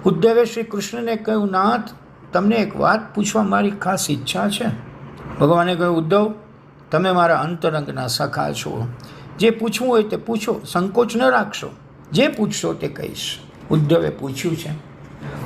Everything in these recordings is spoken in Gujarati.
ઉદ્ધવે શ્રી કૃષ્ણને કહ્યું, નાથ, તમને એક વાત પૂછવા મારી ખાસ ઈચ્છા છે. ભગવાને કહ્યું, ઉદ્ધવ, તમે મારા અંતરંગના સખા છો. જે પૂછવું હોય તે પૂછો, સંકોચ ન રાખશો. જે પૂછશો તે કહીશ. ઉદ્ધવે પૂછ્યું છે,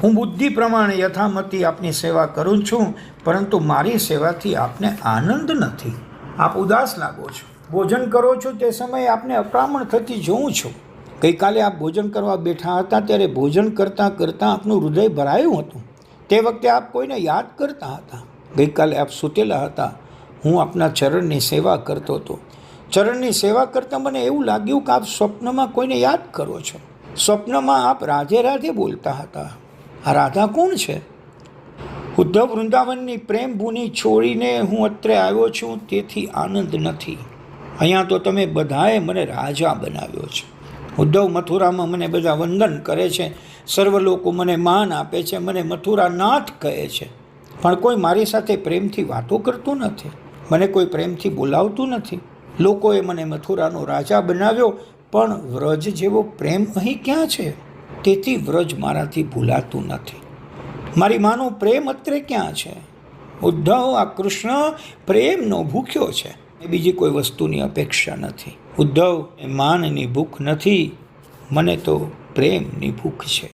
હું બુદ્ધિ પ્રમાણે યથામતી આપની સેવા કરું છું, પરંતુ મારી સેવાથી આપને આનંદ નથી. આપ ઉદાસ લાગો છો. ભોજન કરો છો તે સમયે આપને અપરામણ થતી જોઉં છું. ગઈકાલે આપ ભોજન કરવા બેઠા હતા ત્યારે ભોજન કરતાં કરતાં આપનું હૃદય ભરાયું હતું. તે વખતે આપ કોઈને યાદ કરતા હતા. ગઈકાલે આપ સૂતેલા હતા. હું આપના ચરણની સેવા કરતો હતો. ચરણની સેવા કરતાં મને એવું લાગ્યું કે આપ સ્વપ્નમાં કોઈને યાદ કરો છો. સ્વપ્નમાં આપ રાધે રાધે બોલતા હતા. આ રાધા કોણ છે? ઉદ્ધવ, વૃંદાવનની પ્રેમ ભૂમિ છોડીને હું અત્રે આવ્યો છું, તેથી આનંદ નથી. અહીંયા તો તમે બધાએ મને રાજા બનાવ્યો છે. ઉદ્ધવ, મથુરામાં મને બધા વંદન કરે છે. સર્વ લોકો મને માન આપે છે, મને મથુરાનાથ કહે છે. પણ કોઈ મારી સાથે પ્રેમથી વાતો કરતું નથી. મને કોઈ પ્રેમથી બોલાવતું નથી. લોકોએ મને મથુરાનો રાજા બનાવ્યો, પણ વ્રજ જેવો પ્રેમ અહીં ક્યાં છે? તેથી વ્રજ મારાથી ભૂલાતું નથી. મારી માનો પ્રેમ અત્રે ક્યાં છે? ઉદ્ધવ, આ કૃષ્ણ પ્રેમનો ભૂખ્યો છે. બીજી કોઈ વસ્તુની અપેક્ષા નથી. ઉદ્ધવ, માનની ભૂખ નથી, મને તો પ્રેમની ભૂખ છે.